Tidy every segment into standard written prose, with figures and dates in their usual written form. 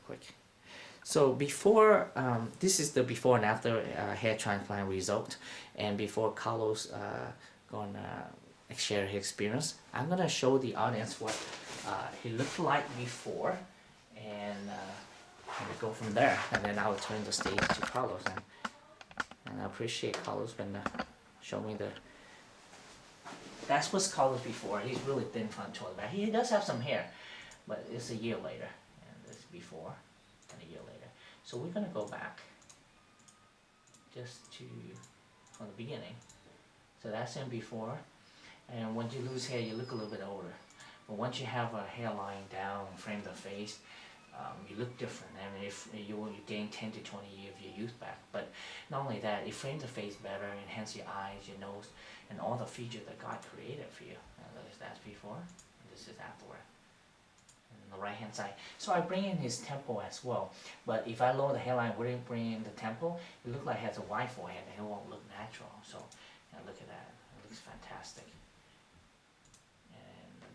quick. So before, this is the before and after hair transplant result, and before Carlos gonna share his experience, I'm gonna show the audience what he looked like before, and we go from there. And then I'll turn the stage to Carlos, and I appreciate Carlos when show me the. That's what's Carlos before. He's really thin front toward the back. He does have some hair, but it's a year later, and this is before and a year later. So we're gonna go back just to from the beginning. So that's him before, and when you lose hair, you look a little bit older. But once you have a hairline down, frame the face, you look different. I mean, if you gain 10 to 20 years of your youth back. But not only that, it frames the face better, enhance your eyes, your nose, and all the features that God created for you. That's before, and this is afterward. And the right hand side. So I bring in his temple as well. But if I lower the hairline, wouldn't bring in the temple, it looks like he has a wide forehead, and it won't look natural. So look at that. It looks fantastic. And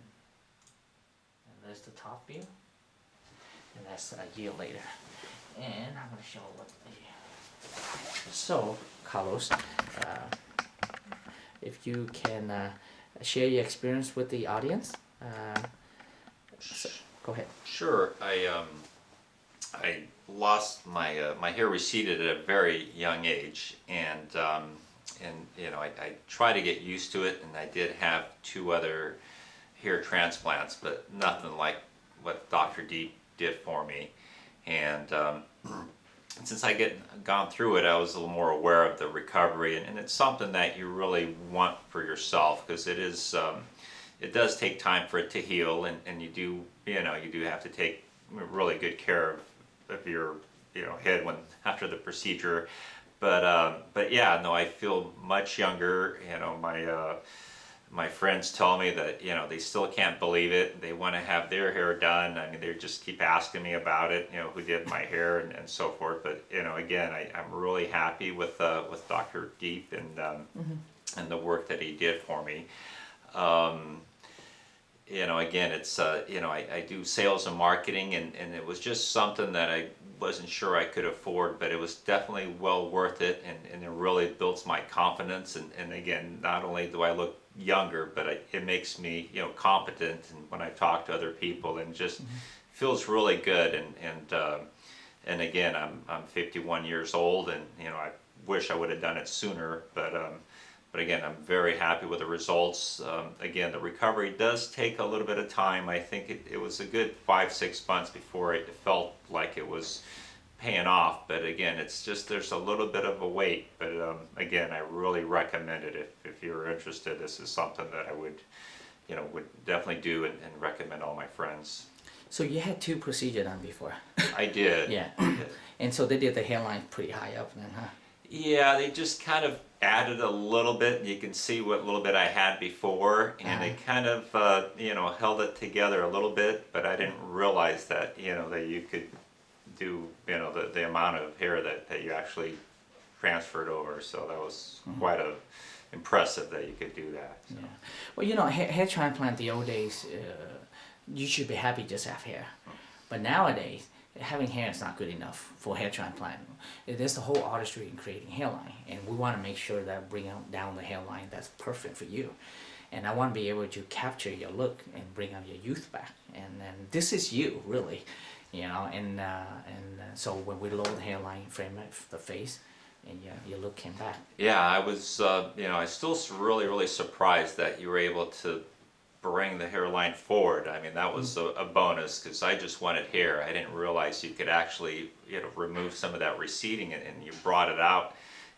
there's the top view. And that's a year later. And I'm going to show what the... So, Carlos, if you can share your experience with the audience. So, go ahead. Sure. I lost my my hair receded at a very young age, and you know, I tried to get used to it, and I did have 2 other hair transplants, but nothing like what Dr. Diep did for me. And since I gone through it, I was a little more aware of the recovery, and it's something that you really want for yourself, because it is it does take time for it to heal, and you do have to take really good care of your head when after the procedure. But yeah, no, I feel much younger. My friends tell me that they still can't believe it. They want to have their hair done. I mean, they just keep asking me about it. Who did my hair and so forth. But again, I'm really happy with Dr. Diep and the work that he did for me. Again, it's I do sales and marketing, and it was just something that I wasn't sure I could afford, but it was definitely well worth it, and it really builds my confidence. And again, not only do I look younger, but it makes me competent, and when I talk to other people, and just feels really good. And again, I'm 51 years old, and I wish I would have done it sooner, but again, I'm very happy with the results. Again, the recovery does take a little bit of time. I think it was a good 5-6 months before it felt like it was paying off. But again, it's just there's a little bit of a wait. But again, I really recommend it if you're interested. This is something that I would definitely do and recommend all my friends. So you had 2 procedures done before. I did. Yeah. And so they did the hairline pretty high up then, huh? Yeah, they just kind of added a little bit. You can see what little bit I had before, and they kind of held it together a little bit, but I didn't realize that that you could do the amount of hair that you actually transferred over. So that was quite impressive that you could do that. So. Yeah. Well, hair transplant the old days, you should be happy just have hair, but nowadays having hair is not good enough for hair transplant. There's the whole artistry in creating hairline, and we want to make sure that bring down the hairline that's perfect for you. And I want to be able to capture your look and bring out your youth back. And this is you, really, And so when we lower the hairline, frame the face, and your look came back. Yeah, I was, I still really surprised that you were able to bring the hairline forward. I mean, that was a bonus, because I just wanted hair. I didn't realize you could actually remove some of that receding, and you brought it out,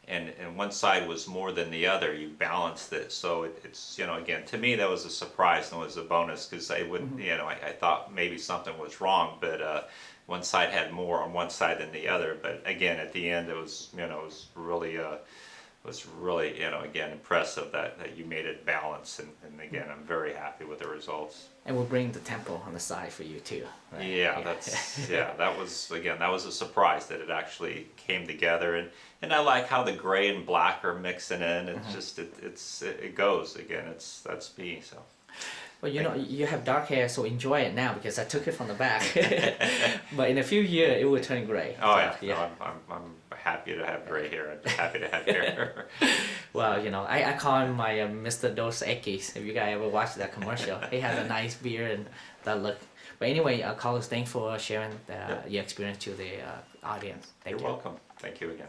and one side was more than the other. You balanced it, so it's again, to me that was a surprise and was a bonus, because I wouldn't I thought maybe something was wrong, but one side had more on one side than the other. But again, at the end, it was really again impressive that you made it balance, and again, I'm very happy with the results. And we'll bring the temple on the side for you too, right? Yeah, that was a surprise that it actually came together, and I like how the gray and black are mixing in. It's just it goes again. That's me. Well, you know, you have dark hair, so enjoy it now because I took it from the back. But in a few years, it will turn gray. Oh, So, yeah. No, I'm happy to have gray hair. I'm happy to have hair. Well, you know, I call him my Mr. Dos Equis. If you guys ever watched that commercial, he has a nice beard and that look. But anyway, Carlos, thanks for sharing your experience to the audience. Thank you. You're welcome. Thank you again.